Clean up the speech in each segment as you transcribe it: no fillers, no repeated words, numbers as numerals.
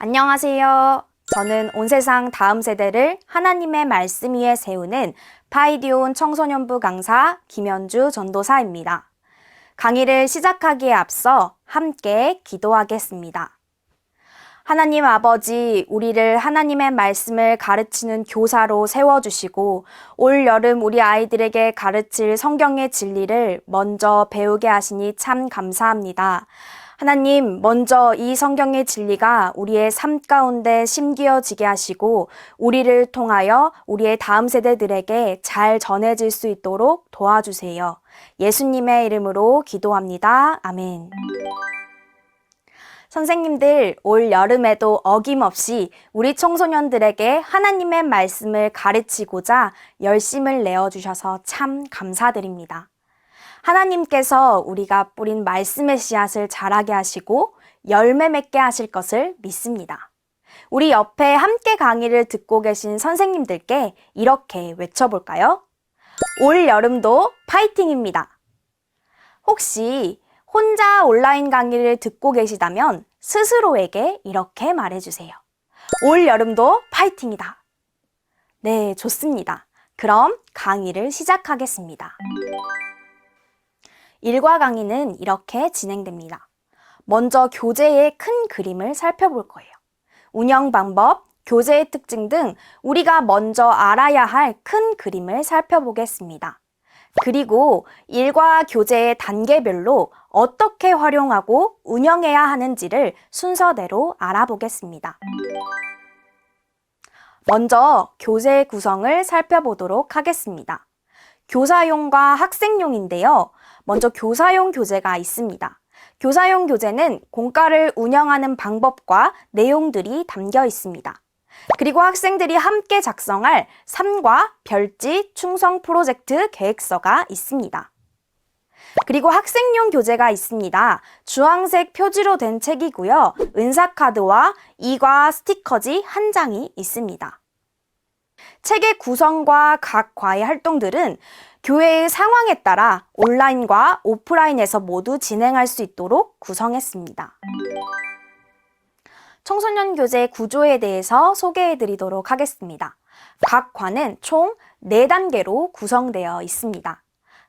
안녕하세요. 저는 온 세상 다음 세대를 하나님의 말씀 위에 세우는 파이디온 청소년부 강사 김현주 전도사입니다. 강의를 시작하기에 앞서 함께 기도하겠습니다. 하나님 아버지, 우리를 하나님의 말씀을 가르치는 교사로 세워주시고 올 여름 우리 아이들에게 가르칠 성경의 진리를 먼저 배우게 하시니 참 감사합니다. 하나님, 먼저 이 성경의 진리가 우리의 삶 가운데 심기어지게 하시고 우리를 통하여 우리의 다음 세대들에게 잘 전해질 수 있도록 도와주세요. 예수님의 이름으로 기도합니다. 아멘. 선생님들, 올 여름에도 어김없이 우리 청소년들에게 하나님의 말씀을 가르치고자 열심을 내어주셔서 참 감사드립니다. 하나님께서 우리가 뿌린 말씀의 씨앗을 자라게 하시고 열매 맺게 하실 것을 믿습니다. 우리 옆에 함께 강의를 듣고 계신 선생님들께 이렇게 외쳐볼까요? 올 여름도 파이팅입니다. 혹시 혼자 온라인 강의를 듣고 계시다면 스스로에게 이렇게 말해주세요. 올 여름도 파이팅이다. 네, 좋습니다. 그럼 강의를 시작하겠습니다. 일과 강의는 이렇게 진행됩니다. 먼저 교재의 큰 그림을 살펴볼 거예요. 운영 방법, 교재의 특징 등 우리가 먼저 알아야 할 큰 그림을 살펴보겠습니다. 그리고 일과 교재의 단계별로 어떻게 활용하고 운영해야 하는지를 순서대로 알아보겠습니다. 먼저 교재 구성을 살펴보도록 하겠습니다. 교사용과 학생용인데요. 먼저 교사용 교재가 있습니다. 교사용 교재는 공과를 운영하는 방법과 내용들이 담겨 있습니다. 그리고 학생들이 함께 작성할 삶과 별지 충성 프로젝트 계획서가 있습니다. 그리고 학생용 교재가 있습니다. 주황색 표지로 된 책이고요. 은사카드와 이과 스티커지 한 장이 있습니다. 책의 구성과 각 과의 활동들은 교회의 상황에 따라 온라인과 오프라인에서 모두 진행할 수 있도록 구성했습니다. 청소년 교재 구조에 대해서 소개해 드리도록 하겠습니다. 각 과는 총 4단계로 구성되어 있습니다.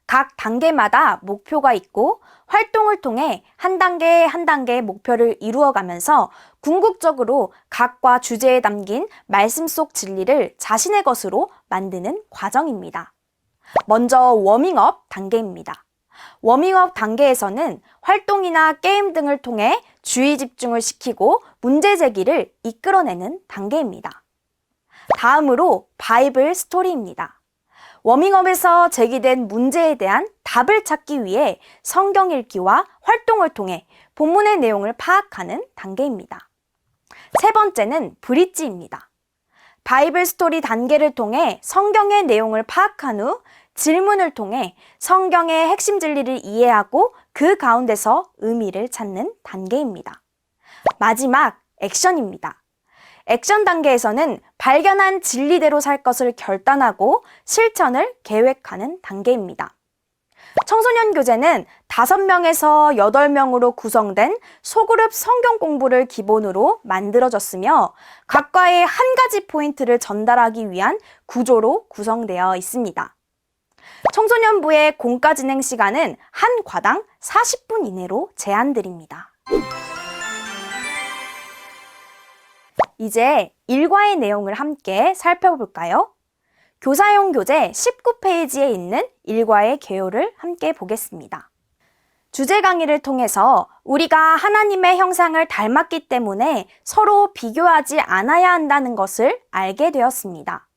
각 단계마다 목표가 있고 활동을 통해 한 단계 한 단계 목표를 이루어가면서 궁극적으로 각과 주제에 담긴 말씀 속 진리를 자신의 것으로 만드는 과정입니다. 먼저 워밍업 단계입니다. 워밍업 단계에서는 활동이나 게임 등을 통해 주의 집중을 시키고 문제 제기를 이끌어내는 단계입니다. 다음으로 바이블 스토리입니다. 워밍업에서 제기된 문제에 대한 답을 찾기 위해 성경 읽기와 활동을 통해 본문의 내용을 파악하는 단계입니다. 세 번째는 브릿지입니다. 바이블 스토리 단계를 통해 성경의 내용을 파악한 후 질문을 통해 성경의 핵심 진리를 이해하고 그 가운데서 의미를 찾는 단계입니다. 마지막 액션입니다. 액션 단계에서는 발견한 진리대로 살 것을 결단하고 실천을 계획하는 단계입니다. 청소년 교재는 5명에서 8명으로 구성된 소그룹 성경 공부를 기본으로 만들어졌으며 각과의 한 가지 포인트를 전달하기 위한 구조로 구성되어 있습니다. 청소년부의 공과 진행 시간은 한 과당 40분 이내로 제한드립니다. 이제 일과의 내용을 함께 살펴볼까요? 교사용 교재 19페이지에 있는 일과의 개요를 함께 보겠습니다. 주제 강의를 통해서 우리가 하나님의 형상을 닮았기 때문에 서로 비교하지 않아야 한다는 것을 알게 되었습니다.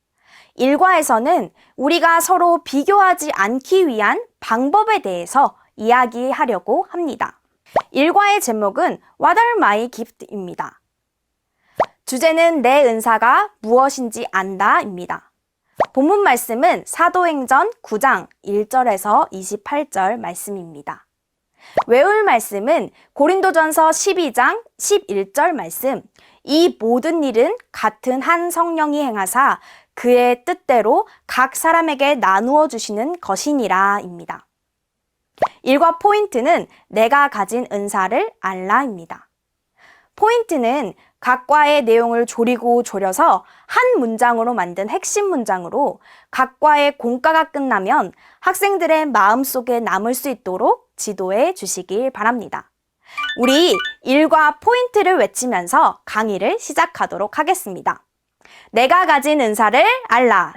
일과에서는 우리가 서로 비교하지 않기 위한 방법에 대해서 이야기하려고 합니다. 일과의 제목은 What are my gift입니다. 주제는 내 은사가 무엇인지 안다입니다. 본문 말씀은 사도행전 9장 1절에서 28절 말씀입니다. 외울 말씀은 고린도전서 12장 11절 말씀, 이 모든 일은 같은 한 성령이 행하사 그의 뜻대로 각 사람에게 나누어 주시는 것이니라입니다. 일과 포인트는 내가 가진 은사를 알라입니다. 포인트는 각 과의 내용을 조리고 조려서 한 문장으로 만든 핵심 문장으로 각 과의 공과가 끝나면 학생들의 마음속에 남을 수 있도록 지도해 주시길 바랍니다. 우리 일과 포인트를 외치면서 강의를 시작하도록 하겠습니다. 내가 가진 은사를 알라.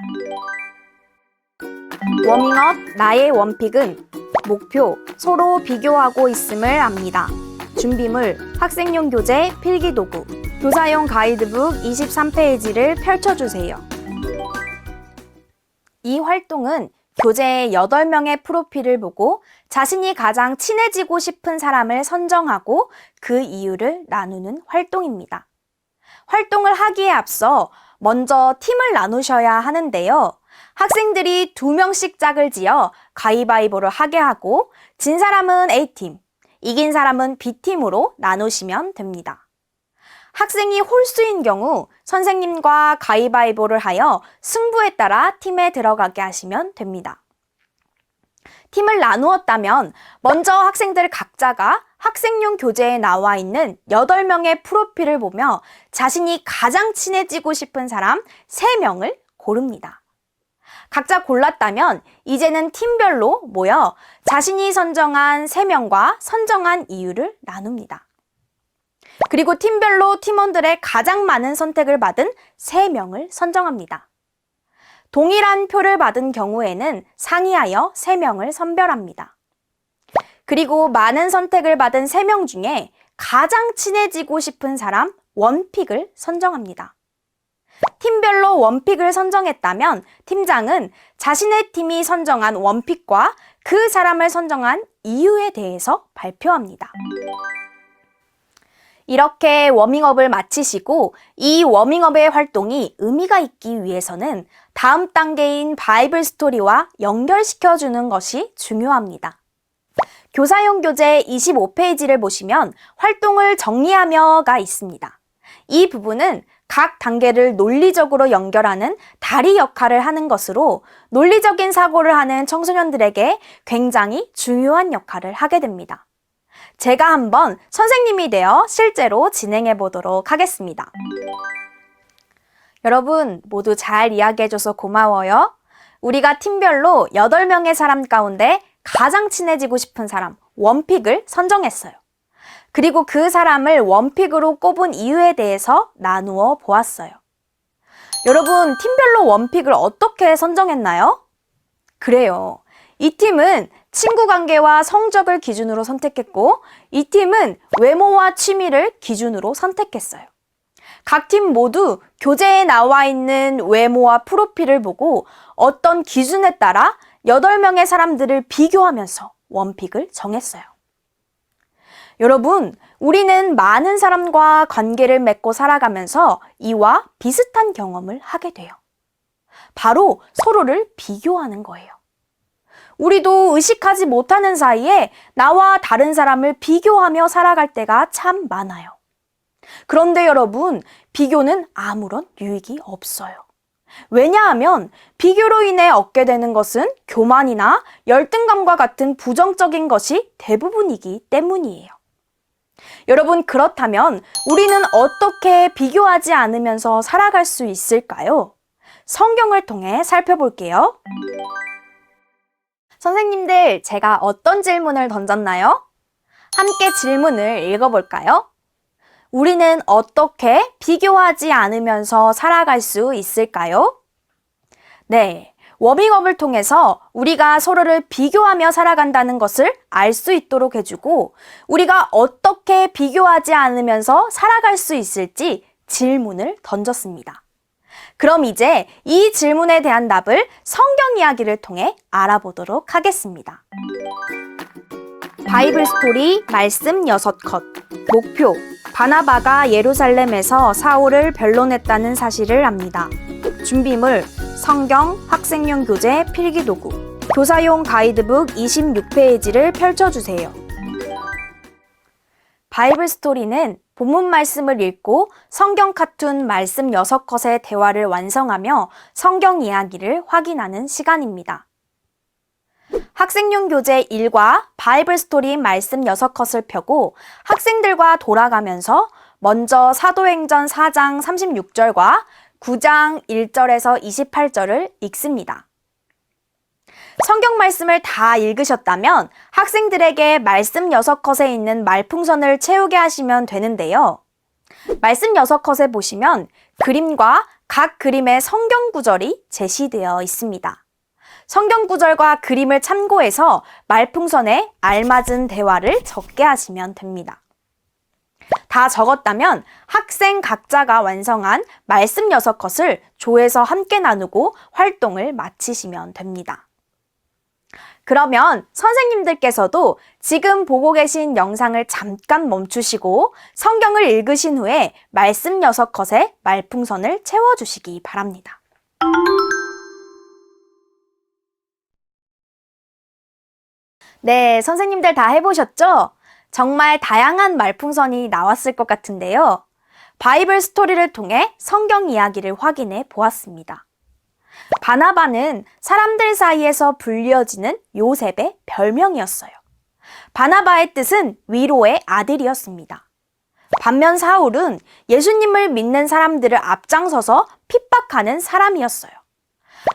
워밍업 나의 원픽은 목표, 서로 비교하고 있음을 압니다. 준비물, 학생용 교재, 필기도구, 교사용 가이드북 23페이지를 펼쳐주세요. 이 활동은 교재의 8명의 프로필을 보고 자신이 가장 친해지고 싶은 사람을 선정하고 그 이유를 나누는 활동입니다. 활동을 하기에 앞서 먼저 팀을 나누셔야 하는데요. 학생들이 2명씩 짝을 지어 가위바위보를 하게 하고 진 사람은 A팀, 이긴 사람은 B팀으로 나누시면 됩니다. 학생이 홀수인 경우 선생님과 가위바위보를 하여 승부에 따라 팀에 들어가게 하시면 됩니다. 팀을 나누었다면 먼저 학생들 각자가 학생용 교재에 나와 있는 8명의 프로필을 보며 자신이 가장 친해지고 싶은 사람 3명을 고릅니다. 각자 골랐다면 이제는 팀별로 모여 자신이 선정한 3명과 선정한 이유를 나눕니다. 그리고 팀별로 팀원들의 가장 많은 선택을 받은 3명을 선정합니다. 동일한 표를 받은 경우에는 상의하여 3명을 선별합니다. 그리고 많은 선택을 받은 3명 중에 가장 친해지고 싶은 사람 원픽을 선정합니다. 팀별로 원픽을 선정했다면 팀장은 자신의 팀이 선정한 원픽과 그 사람을 선정한 이유에 대해서 발표합니다. 이렇게 워밍업을 마치시고 이 워밍업의 활동이 의미가 있기 위해서는 다음 단계인 바이블 스토리와 연결시켜주는 것이 중요합니다. 교사용 교재 25페이지를 보시면 활동을 정리하며가 있습니다. 이 부분은 각 단계를 논리적으로 연결하는 다리 역할을 하는 것으로 논리적인 사고를 하는 청소년들에게 굉장히 중요한 역할을 하게 됩니다. 제가 한번 선생님이 되어 실제로 진행해 보도록 하겠습니다. 여러분 모두 잘 이야기해줘서 고마워요. 우리가 팀별로 8명의 사람 가운데 가장 친해지고 싶은 사람, 원픽을 선정했어요. 그리고 그 사람을 원픽으로 꼽은 이유에 대해서 나누어 보았어요. 여러분, 팀별로 원픽을 어떻게 선정했나요? 그래요. 이 팀은 친구 관계와 성적을 기준으로 선택했고, 이 팀은 외모와 취미를 기준으로 선택했어요. 각 팀 모두 교재에 나와 있는 외모와 프로필을 보고 어떤 기준에 따라 8명의 사람들을 비교하면서 원픽을 정했어요. 여러분, 우리는 많은 사람과 관계를 맺고 살아가면서 이와 비슷한 경험을 하게 돼요. 바로 서로를 비교하는 거예요. 우리도 의식하지 못하는 사이에 나와 다른 사람을 비교하며 살아갈 때가 참 많아요. 그런데 여러분, 비교는 아무런 유익이 없어요. 왜냐하면 비교로 인해 얻게 되는 것은 교만이나 열등감과 같은 부정적인 것이 대부분이기 때문이에요. 여러분, 그렇다면 우리는 어떻게 비교하지 않으면서 살아갈 수 있을까요? 성경을 통해 살펴볼게요. 선생님들, 제가 어떤 질문을 던졌나요? 함께 질문을 읽어볼까요? 우리는 어떻게 비교하지 않으면서 살아갈 수 있을까요? 네, 워밍업을 통해서 우리가 서로를 비교하며 살아간다는 것을 알 수 있도록 해주고 우리가 어떻게 비교하지 않으면서 살아갈 수 있을지 질문을 던졌습니다. 그럼 이제 이 질문에 대한 답을 성경 이야기를 통해 알아보도록 하겠습니다. 바이블 스토리 말씀 6컷. 목표, 바나바가 예루살렘에서 사울을 변론했다는 사실을 압니다. 준비물, 성경, 학생용 교재, 필기도구, 교사용 가이드북 26페이지를 펼쳐주세요. 바이블 스토리는 본문 말씀을 읽고 성경 카툰 말씀 6컷의 대화를 완성하며 성경 이야기를 확인하는 시간입니다. 학생용 교재 1과 바이블 스토리 말씀 6컷을 펴고 학생들과 돌아가면서 먼저 사도행전 4장 36절과 9장 1절에서 28절을 읽습니다. 성경 말씀을 다 읽으셨다면 학생들에게 말씀 6컷에 있는 말풍선을 채우게 하시면 되는데요. 말씀 6컷에 보시면 그림과 각 그림의 성경 구절이 제시되어 있습니다. 성경 구절과 그림을 참고해서 말풍선에 알맞은 대화를 적게 하시면 됩니다. 다 적었다면 학생 각자가 완성한 말씀 6컷을 조에서 함께 나누고 활동을 마치시면 됩니다. 그러면 선생님들께서도 지금 보고 계신 영상을 잠깐 멈추시고 성경을 읽으신 후에 말씀 6컷에 말풍선을 채워주시기 바랍니다. 네, 선생님들 다 해보셨죠? 정말 다양한 말풍선이 나왔을 것 같은데요. 바이블 스토리를 통해 성경 이야기를 확인해 보았습니다. 바나바는 사람들 사이에서 불리어지는 요셉의 별명이었어요. 바나바의 뜻은 위로의 아들이었습니다. 반면 사울은 예수님을 믿는 사람들을 앞장서서 핍박하는 사람이었어요.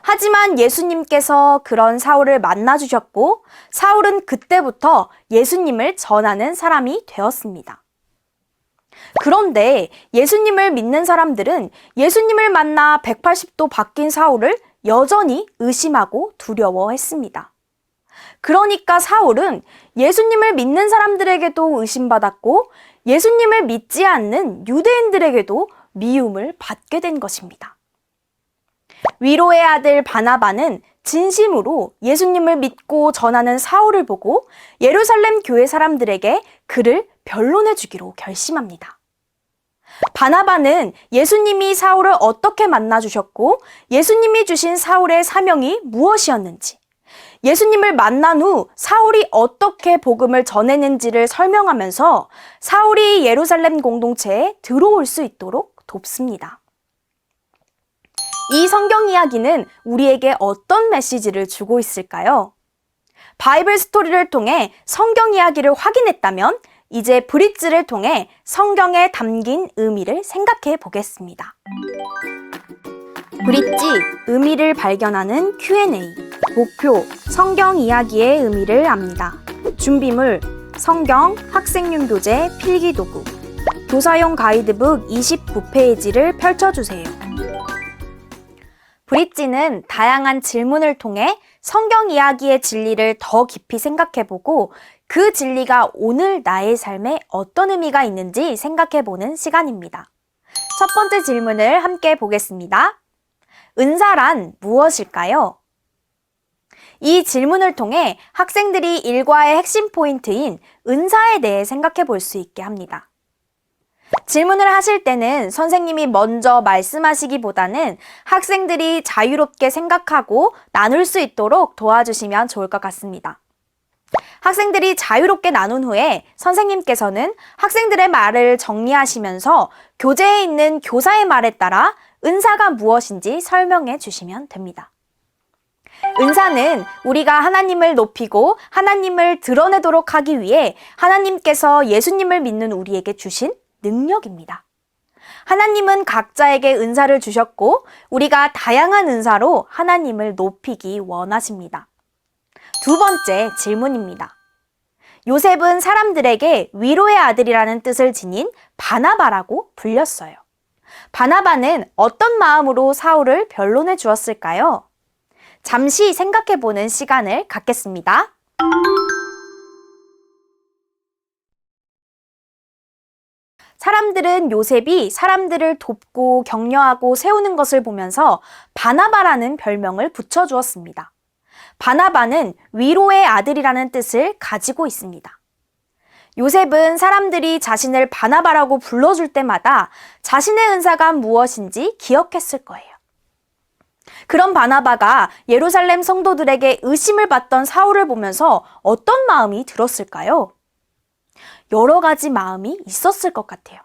하지만 예수님께서 그런 사울을 만나주셨고 사울은 그때부터 예수님을 전하는 사람이 되었습니다. 그런데 예수님을 믿는 사람들은 예수님을 만나 180도 바뀐 사울을 여전히 의심하고 두려워했습니다. 그러니까 사울은 예수님을 믿는 사람들에게도 의심받았고 예수님을 믿지 않는 유대인들에게도 미움을 받게 된 것입니다. 위로의 아들 바나바는 진심으로 예수님을 믿고 전하는 사울을 보고 예루살렘 교회 사람들에게 그를 변론해 주기로 결심합니다. 바나바는 예수님이 사울을 어떻게 만나주셨고 예수님이 주신 사울의 사명이 무엇이었는지, 예수님을 만난 후 사울이 어떻게 복음을 전했는지를 설명하면서 사울이 예루살렘 공동체에 들어올 수 있도록 돕습니다. 이 성경 이야기는 우리에게 어떤 메시지를 주고 있을까요? 바이블 스토리를 통해 성경 이야기를 확인했다면 이제 브릿지를 통해 성경에 담긴 의미를 생각해 보겠습니다. 브릿지, 의미를 발견하는 Q&A. 목표, 성경 이야기의 의미를 압니다. 준비물, 성경, 학생용 교재, 필기도구. 교사용 가이드북 29페이지를 펼쳐주세요. 브릿지는 다양한 질문을 통해 성경 이야기의 진리를 더 깊이 생각해보고 그 진리가 오늘 나의 삶에 어떤 의미가 있는지 생각해보는 시간입니다. 첫 번째 질문을 함께 보겠습니다. 은사란 무엇일까요? 이 질문을 통해 학생들이 일과의 핵심 포인트인 은사에 대해 생각해 볼 수 있게 합니다. 질문을 하실 때는 선생님이 먼저 말씀하시기보다는 학생들이 자유롭게 생각하고 나눌 수 있도록 도와주시면 좋을 것 같습니다. 학생들이 자유롭게 나눈 후에 선생님께서는 학생들의 말을 정리하시면서 교재에 있는 교사의 말에 따라 은사가 무엇인지 설명해 주시면 됩니다. 은사는 우리가 하나님을 높이고 하나님을 드러내도록 하기 위해 하나님께서 예수님을 믿는 우리에게 주신 능력입니다. 하나님은 각자에게 은사를 주셨고 우리가 다양한 은사로 하나님을 높이기 원하십니다. 두 번째 질문입니다. 요셉은 사람들에게 위로의 아들이라는 뜻을 지닌 바나바라고 불렸어요. 바나바는 어떤 마음으로 사울을 변론해 주었을까요? 잠시 생각해보는 시간을 갖겠습니다. 사람들은 요셉이 사람들을 돕고 격려하고 세우는 것을 보면서 바나바라는 별명을 붙여주었습니다. 바나바는 위로의 아들이라는 뜻을 가지고 있습니다. 요셉은 사람들이 자신을 바나바라고 불러줄 때마다 자신의 은사가 무엇인지 기억했을 거예요. 그런 바나바가 예루살렘 성도들에게 의심을 받던 사울을 보면서 어떤 마음이 들었을까요? 여러 가지 마음이 있었을 것 같아요.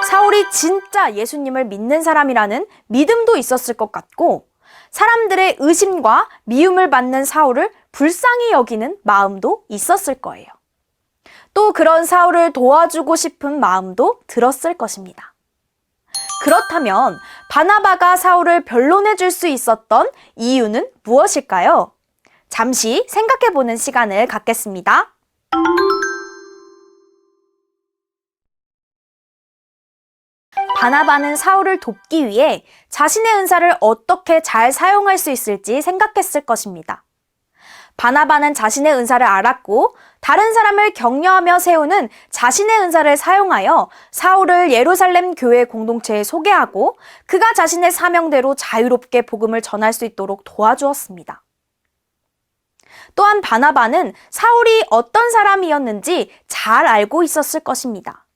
사울이 진짜 예수님을 믿는 사람이라는 믿음도 있었을 것 같고 사람들의 의심과 미움을 받는 사울을 불쌍히 여기는 마음도 있었을 거예요. 또 그런 사울을 도와주고 싶은 마음도 들었을 것입니다. 그렇다면 바나바가 사울을 변론해 줄 수 있었던 이유는 무엇일까요? 잠시 생각해 보는 시간을 갖겠습니다. 바나바는 사울을 돕기 위해 자신의 은사를 어떻게 잘 사용할 수 있을지 생각했을 것입니다. 바나바는 자신의 은사를 알았고 다른 사람을 격려하며 세우는 자신의 은사를 사용하여 사울을 예루살렘 교회 공동체에 소개하고 그가 자신의 사명대로 자유롭게 복음을 전할 수 있도록 도와주었습니다. 또한 바나바는 사울이 어떤 사람이었는지 잘 알고 있었을 것입니다.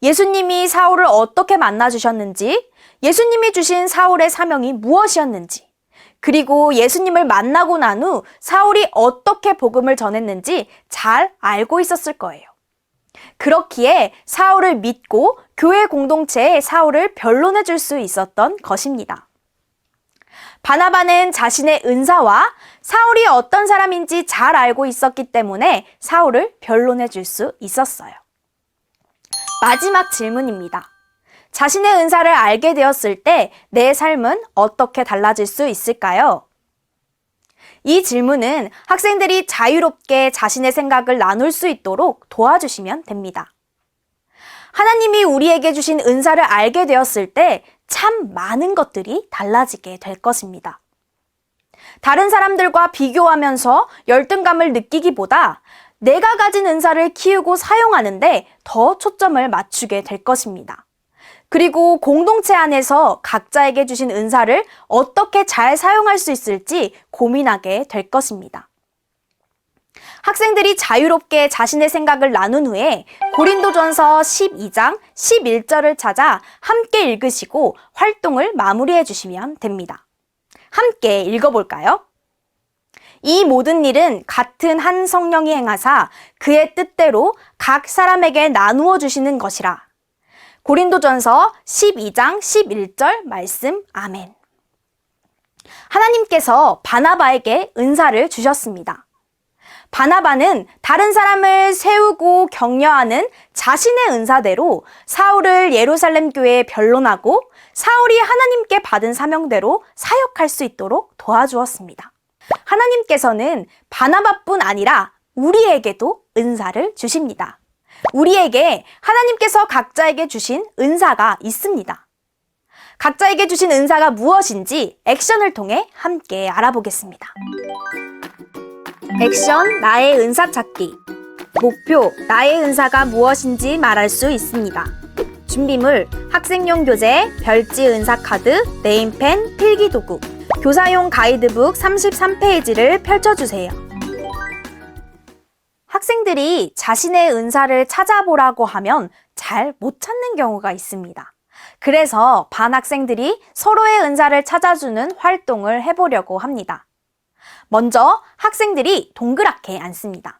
예수님이 사울을 어떻게 만나주셨는지, 예수님이 주신 사울의 사명이 무엇이었는지, 그리고 예수님을 만나고 난 후 사울이 어떻게 복음을 전했는지 잘 알고 있었을 거예요. 그렇기에 사울을 믿고 교회 공동체에 사울을 변론해 줄 수 있었던 것입니다. 바나바는 자신의 은사와 사울이 어떤 사람인지 잘 알고 있었기 때문에 사울을 변론해 줄 수 있었어요. 마지막 질문입니다. 자신의 은사를 알게 되었을 때 내 삶은 어떻게 달라질 수 있을까요? 이 질문은 학생들이 자유롭게 자신의 생각을 나눌 수 있도록 도와주시면 됩니다. 하나님이 우리에게 주신 은사를 알게 되었을 때 참 많은 것들이 달라지게 될 것입니다. 다른 사람들과 비교하면서 열등감을 느끼기보다 내가 가진 은사를 키우고 사용하는데 더 초점을 맞추게 될 것입니다. 그리고 공동체 안에서 각자에게 주신 은사를 어떻게 잘 사용할 수 있을지 고민하게 될 것입니다. 학생들이 자유롭게 자신의 생각을 나눈 후에 고린도전서 12장 11절을 찾아 함께 읽으시고 활동을 마무리해 주시면 됩니다. 함께 읽어볼까요? 이 모든 일은 같은 한 성령이 행하사 그의 뜻대로 각 사람에게 나누어 주시는 것이라. 고린도전서 12장 11절 말씀 아멘. 하나님께서 바나바에게 은사를 주셨습니다. 바나바는 다른 사람을 세우고 격려하는 자신의 은사대로 사울을 예루살렘 교회에 변론하고 사울이 하나님께 받은 사명대로 사역할 수 있도록 도와주었습니다. 하나님께서는 바나바뿐 아니라 우리에게도 은사를 주십니다. 우리에게 하나님께서 각자에게 주신 은사가 있습니다. 각자에게 주신 은사가 무엇인지 액션을 통해 함께 알아보겠습니다. 액션 나의 은사 찾기. 목표 나의 은사가 무엇인지 말할 수 있습니다. 준비물 학생용 교재, 별지 은사 카드, 네임펜, 필기도구, 교사용 가이드북 33페이지를 펼쳐주세요. 학생들이 자신의 은사를 찾아보라고 하면 잘 못 찾는 경우가 있습니다. 그래서 반 학생들이 서로의 은사를 찾아주는 활동을 해보려고 합니다. 먼저 학생들이 동그랗게 앉습니다.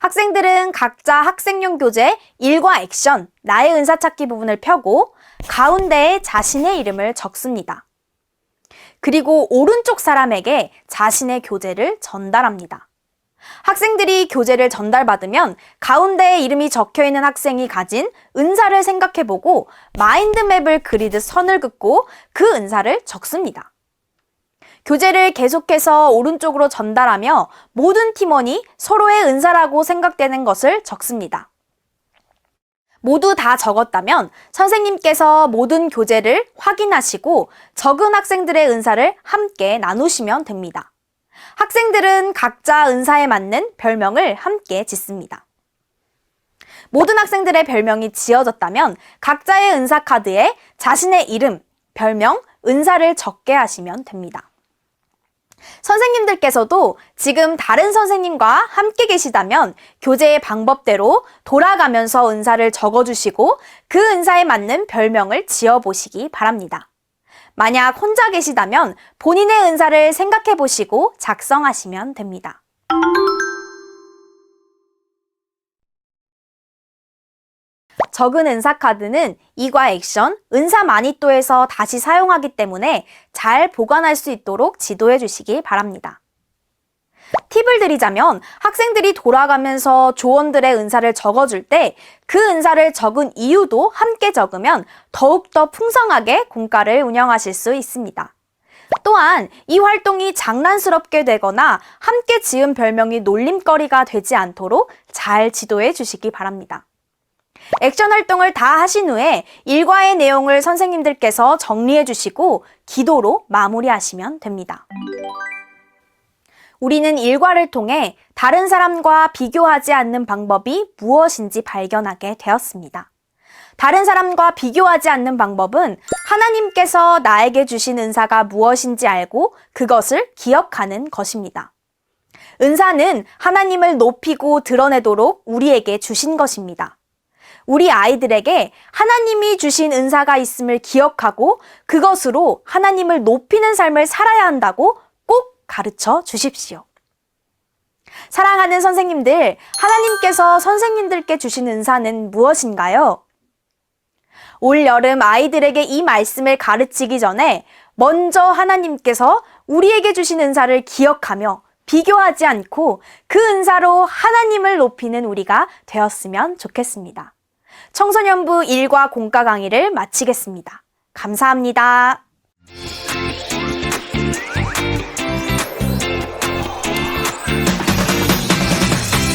학생들은 각자 학생용 교재 1과 액션, 나의 은사 찾기 부분을 펴고 가운데에 자신의 이름을 적습니다. 그리고 오른쪽 사람에게 자신의 교재를 전달합니다. 학생들이 교재를 전달받으면 가운데에 이름이 적혀있는 학생이 가진 은사를 생각해보고 마인드맵을 그리듯 선을 긋고 그 은사를 적습니다. 교재를 계속해서 오른쪽으로 전달하며 모든 팀원이 서로의 은사라고 생각되는 것을 적습니다. 모두 다 적었다면 선생님께서 모든 교재를 확인하시고 적은 학생들의 은사를 함께 나누시면 됩니다. 학생들은 각자 은사에 맞는 별명을 함께 짓습니다. 모든 학생들의 별명이 지어졌다면 각자의 은사 카드에 자신의 이름, 별명, 은사를 적게 하시면 됩니다. 선생님들께서도 지금 다른 선생님과 함께 계시다면 교재의 방법대로 돌아가면서 은사를 적어주시고 그 은사에 맞는 별명을 지어보시기 바랍니다. 만약 혼자 계시다면 본인의 은사를 생각해 보시고 작성하시면 됩니다. 적은 은사 카드는 이과 액션, 은사 마니또에서 다시 사용하기 때문에 잘 보관할 수 있도록 지도해 주시기 바랍니다. 팁을 드리자면 학생들이 돌아가면서 조원들의 은사를 적어줄 때 그 은사를 적은 이유도 함께 적으면 더욱더 풍성하게 공과를 운영하실 수 있습니다. 또한 이 활동이 장난스럽게 되거나 함께 지은 별명이 놀림거리가 되지 않도록 잘 지도해 주시기 바랍니다. 액션 활동을 다 하신 후에 일과의 내용을 선생님들께서 정리해 주시고 기도로 마무리하시면 됩니다. 우리는 일과를 통해 다른 사람과 비교하지 않는 방법이 무엇인지 발견하게 되었습니다. 다른 사람과 비교하지 않는 방법은 하나님께서 나에게 주신 은사가 무엇인지 알고 그것을 기억하는 것입니다. 은사는 하나님을 높이고 드러내도록 우리에게 주신 것입니다. 우리 아이들에게 하나님이 주신 은사가 있음을 기억하고 그것으로 하나님을 높이는 삶을 살아야 한다고 꼭 가르쳐 주십시오. 사랑하는 선생님들, 하나님께서 선생님들께 주신 은사는 무엇인가요? 올 여름 아이들에게 이 말씀을 가르치기 전에 먼저 하나님께서 우리에게 주신 은사를 기억하며 비교하지 않고 그 은사로 하나님을 높이는 우리가 되었으면 좋겠습니다. 청소년부 1과 공과 강의를 마치겠습니다. 감사합니다.